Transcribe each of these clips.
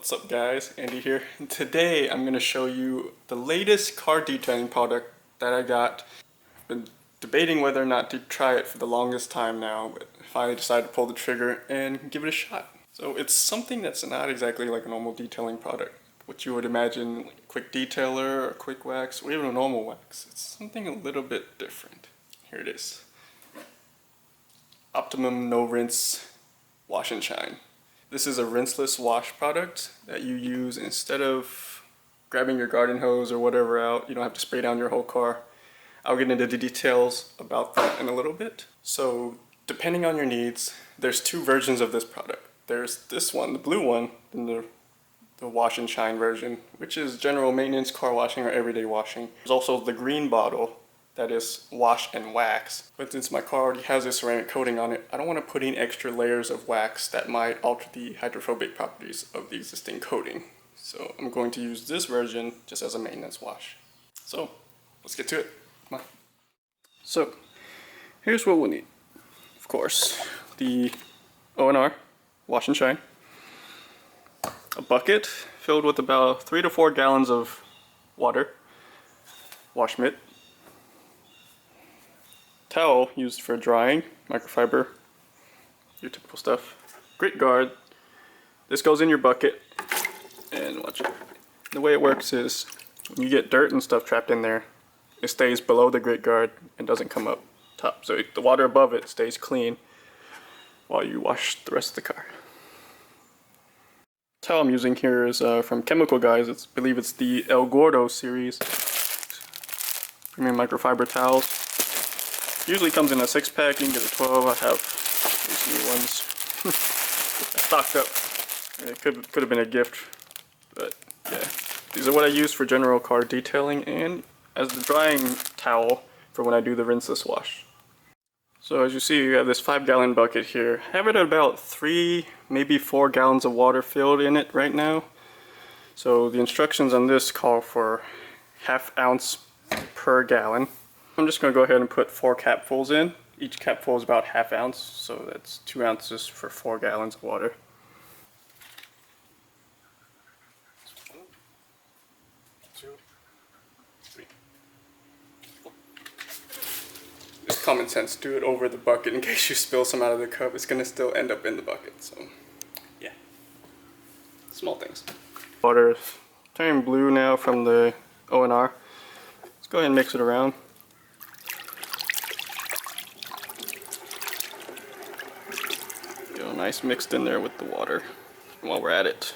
What's up guys, Andy here. And today I'm going to show you the latest car detailing product that I got. I've been debating whether or not to try it for the longest time now, but I finally decided to pull the trigger and give it a shot. So it's something that's not exactly like a normal detailing product. What you would imagine, like a quick detailer, or quick wax, or even a normal wax. It's something a little bit different. Here it is. Optimum No Rinse Wash and Shine. This is a rinseless wash product that you use instead of grabbing your garden hose or whatever out. You don't have to spray down your whole car. I'll get into the details about that in a little bit. So depending on your needs, there's two versions of this product. There's this one, the blue one, and the wash and shine version, which is general maintenance car washing or everyday washing. There's also the green bottle that is wash and wax. But since my car already has a ceramic coating on it, I don't want to put in extra layers of wax that might alter the hydrophobic properties of the existing coating. So I'm going to use this version just as a maintenance wash. So let's get to it. Come on. So here's what we'll need. Of course, the ONR wash and shine, a bucket filled with about 3 to 4 gallons of water, wash mitt, towel used for drying, microfiber, your typical stuff, grit guard. This goes in your bucket, and watch it. The way it works is when you get dirt and stuff trapped in there, it stays below the grit guard and doesn't come up top. So the water above it stays clean while you wash the rest of the car. The towel I'm using here is from Chemical Guys. I believe it's the El Gordo series. Premium microfiber towels. Usually comes in a 6-pack, you can get a 12. I have these new ones stocked up. It could have been a gift, but yeah. These are what I use for general car detailing and as the drying towel for when I do the rinseless wash. So as you see, you have this 5-gallon bucket here. I have it at about 3, maybe 4 gallons of water filled in it right now. So the instructions on this call for ½ ounce per gallon. I'm just going to go ahead and put 4 capfuls in. Each capful is about ½ ounce, so that's 2 ounces for 4 gallons of water. Just common sense, do it over the bucket in case you spill some out of the cup. It's going to still end up in the bucket, so yeah. Small things. Water is turning blue now from the ONR. Let's go ahead and mix it around. Nice mixed in there with the water. And while we're at it,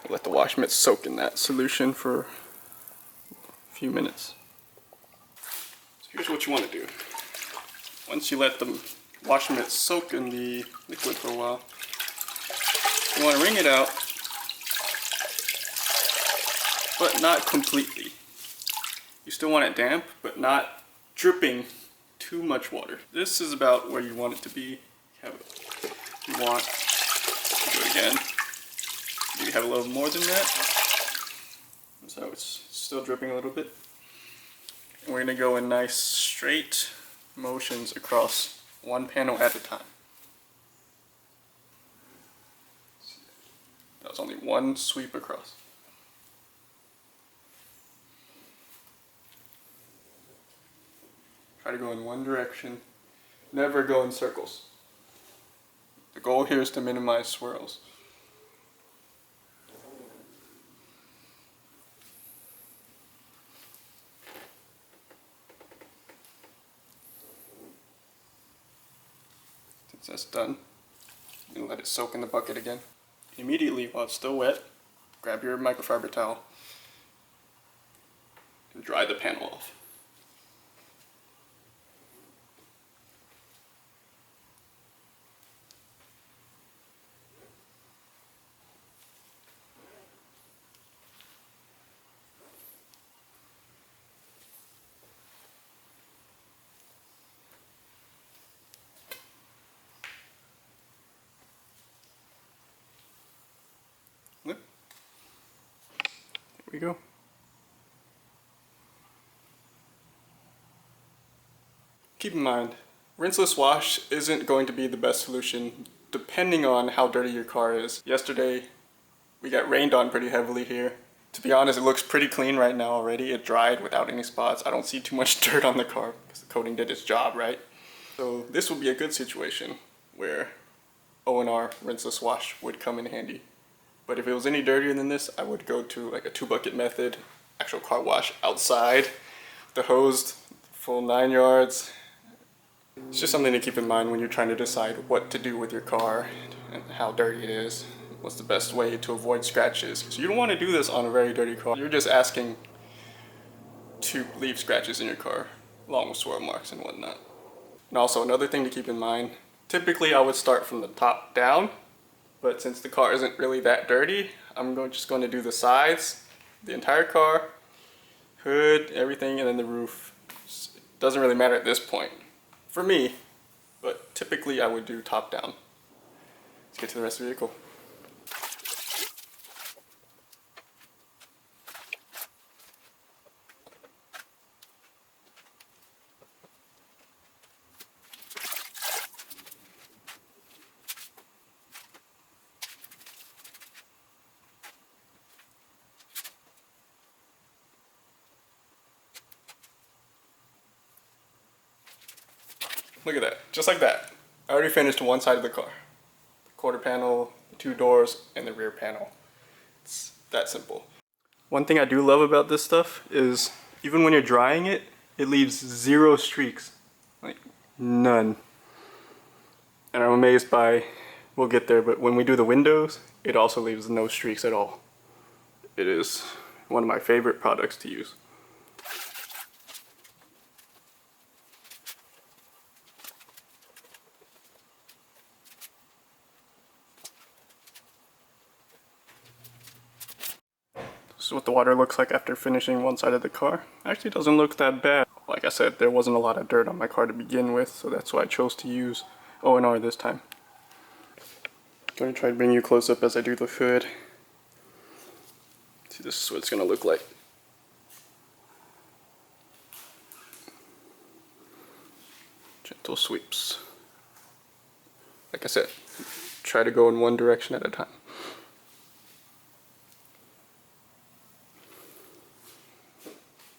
we'll let the wash mitt soak in that solution for a few minutes. So here's what you want to do. Once you let the wash mitt soak in the liquid for a while, you want to wring it out, but not completely. You still want it damp, but not dripping too much water. This is about where you want it to be. If you want to do it again, maybe have a little more than that. So it's still dripping a little bit. And we're going to go in nice straight motions across one panel at a time. That was only one sweep across. Try to go in one direction. Never go in circles. The goal here is to minimize swirls. Since that's done, you can let it soak in the bucket again. Immediately, while it's still wet, grab your microfiber towel and dry the panel off. There we go. Keep in mind, rinseless wash isn't going to be the best solution depending on how dirty your car is. Yesterday, we got rained on pretty heavily here. To be honest, it looks pretty clean right now already. It dried without any spots. I don't see too much dirt on the car because the coating did its job, right? So this would be a good situation where ONR rinseless wash would come in handy. But if it was any dirtier than this, I would go to like a 2-bucket method, actual car wash outside, the hose, full 9 yards. It's just something to keep in mind when you're trying to decide what to do with your car and how dirty it is. What's the best way to avoid scratches? Because you don't want to do this on a very dirty car. You're just asking to leave scratches in your car, along with swirl marks and whatnot. And also another thing to keep in mind, typically I would start from the top down, but since the car isn't really that dirty, I'm just going to do the sides, the entire car, hood, everything, and then the roof. It doesn't really matter at this point for me, but typically I would do top down. Let's get to the rest of the vehicle. Look at that, just like that. I already finished one side of the car. The quarter panel, the 2 doors, and the rear panel. It's that simple. One thing I do love about this stuff is even when you're drying it, it leaves 0 streaks. Like, none. And I'm amazed by, we'll get there, but when we do the windows, it also leaves no streaks at all. It is one of my favorite products to use. This is what the water looks like after finishing one side of the car. Actually, doesn't look that bad. Like I said, there wasn't a lot of dirt on my car to begin with, so that's why I chose to use ONR this time. I'm going to try to bring you close up as I do the hood. See, this is what it's going to look like. Gentle sweeps. Like I said, try to go in one direction at a time.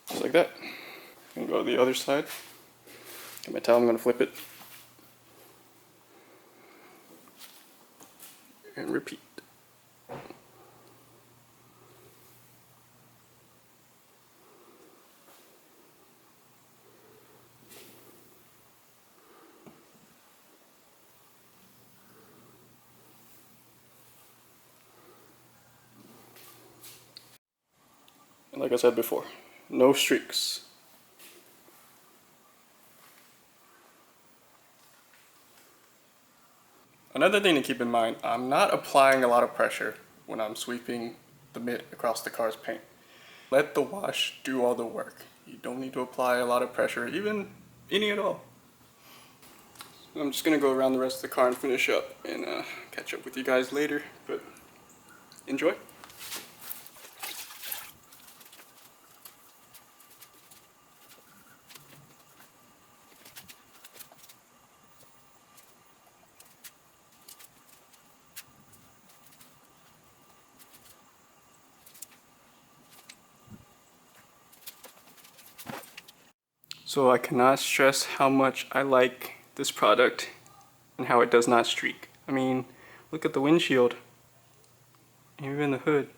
Just like that. I'm gonna go to the other side. Get my towel, I'm gonna flip it. And repeat. And like I said before, no streaks. Another thing to keep in mind, I'm not applying a lot of pressure when I'm sweeping the mitt across the car's paint. Let the wash do all the work. You don't need to apply a lot of pressure, even any at all. I'm just gonna go around the rest of the car and finish up and catch up with you guys later, but enjoy. So I cannot stress how much I like this product and how it does not streak. I mean, look at the windshield, even the hood.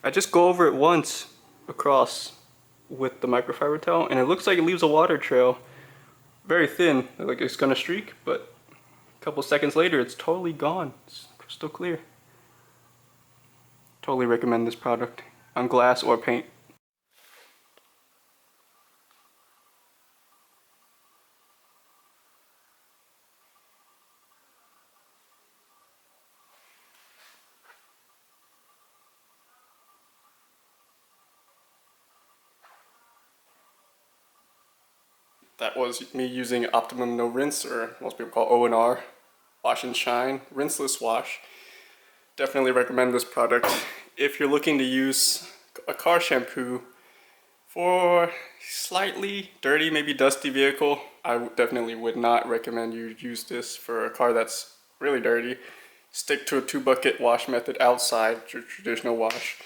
I just go over it once across with the microfiber towel and it looks like it leaves a water trail, very thin, like it's gonna streak, but a couple seconds later it's totally gone. It's crystal clear. Totally recommend this product on glass or paint. That was me using Optimum No Rinse, or most people call ONR, Wash and Shine, Rinseless Wash. Definitely recommend this product. If you're looking to use a car shampoo for slightly dirty, maybe dusty vehicle, I definitely would not recommend you use this for a car that's really dirty, stick to a 2-bucket wash method outside your traditional wash.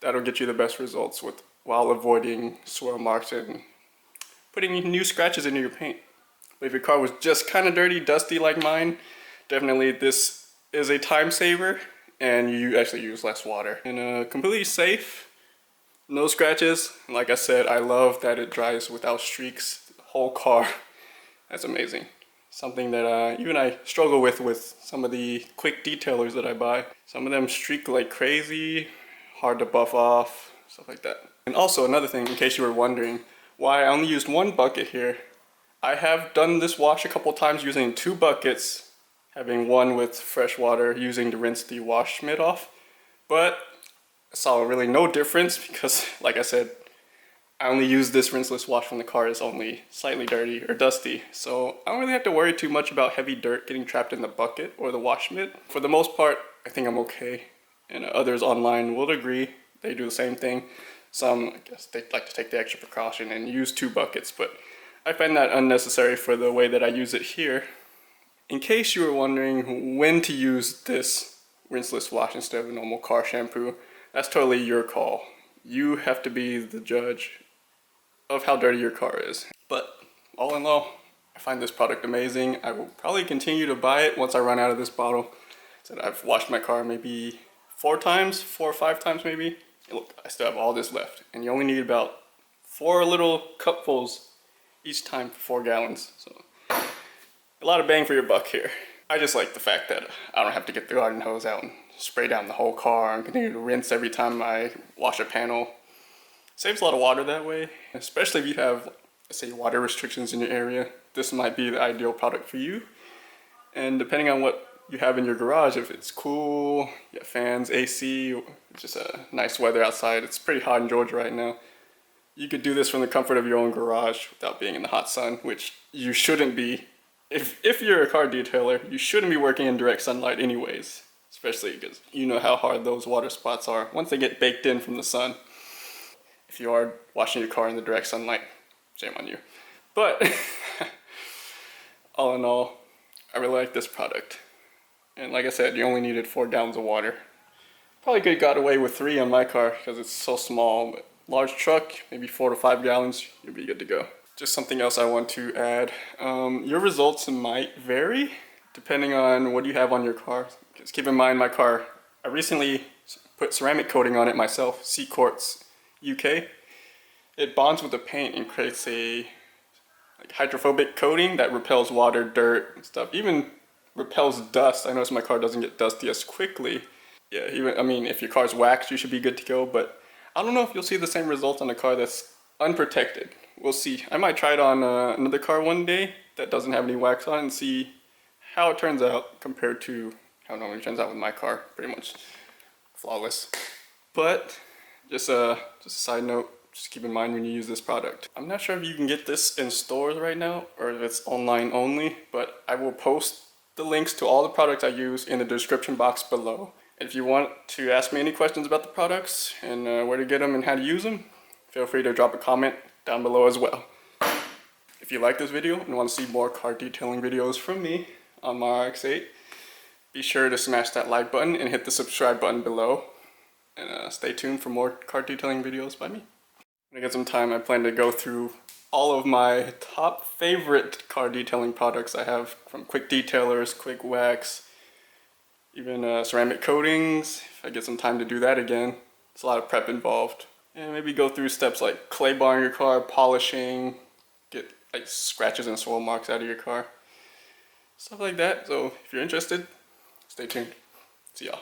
That'll get you the best results while avoiding swirl marks and putting new scratches into your paint. But if your car was just kind of dirty, dusty like mine, definitely this is a time saver and you actually use less water. And completely safe, no scratches. Like I said, I love that it dries without streaks. The whole car, that's amazing. Something that even I struggle with some of the quick detailers that I buy. Some of them streak like crazy, hard to buff off, stuff like that. And also another thing, in case you were wondering why I only used 1 bucket here, I have done this wash a couple times using 2 buckets, having one with fresh water, using to rinse the wash mitt off. But I saw really no difference because, like I said, I only use this rinseless wash when the car is only slightly dirty or dusty. So I don't really have to worry too much about heavy dirt getting trapped in the bucket or the wash mitt. For the most part, I think I'm okay. And others online will agree. They do the same thing. Some, I guess, they like to take the extra precaution and use 2 buckets, but I find that unnecessary for the way that I use it here. In case you were wondering when to use this rinseless wash instead of a normal car shampoo, that's totally your call. You have to be the judge of how dirty your car is. But all in all, I find this product amazing. I will probably continue to buy it once I run out of this bottle. So I've washed my car maybe 4 or 5 times maybe. And look, I still have all this left. And you only need about 4 little cupfuls each time for 4 gallons. So a lot of bang for your buck here. I just like the fact that I don't have to get the garden hose out and spray down the whole car and continue to rinse every time I wash a panel. Saves a lot of water that way, especially if you have, say, water restrictions in your area. This might be the ideal product for you. And depending on what you have in your garage, if it's cool, you have fans, AC, just a nice weather outside. It's pretty hot in Georgia right now. You could do this from the comfort of your own garage without being in the hot sun, which you shouldn't be. If you're a car detailer, you shouldn't be working in direct sunlight anyways, especially because you know how hard those water spots are once they get baked in from the sun. If you are washing your car in the direct sunlight, shame on you. But all in all, I really like this product. And like I said, you only needed 4 gallons of water. Probably could have got away with 3 on my car because it's so small, but large truck, maybe 4 to 5 gallons, you'll be good to go. Just something else I want to add. Your results might vary depending on what you have on your car. Just keep in mind my car, I recently put ceramic coating on it myself, Sea Quartz UK. It bonds with the paint and creates a hydrophobic coating that repels water, dirt, and stuff. Even repels dust. I notice my car doesn't get dusty as quickly. Yeah, if your car's waxed, you should be good to go, but I don't know if you'll see the same results on a car that's unprotected. We'll see. I might try it on another car one day that doesn't have any wax on it and see how it turns out compared to how it normally turns out with my car. Pretty much flawless. But just a side note, just keep in mind when you use this product. I'm not sure if you can get this in stores right now or if it's online only, but I will post the links to all the products I use in the description box below. If you want to ask me any questions about the products and where to get them and how to use them, feel free to drop a comment down below as well. If you like this video and want to see more car detailing videos from me on my RX-8, be sure to smash that like button and hit the subscribe button below. And stay tuned for more car detailing videos by me. When I get some time, I plan to go through all of my top favorite car detailing products I have, from quick detailers, quick wax, even ceramic coatings. If I get some time to do that again, it's a lot of prep involved. And maybe go through steps like clay barring your car, polishing, get like scratches and swirl marks out of your car, stuff like that. So if you're interested, stay tuned. See y'all.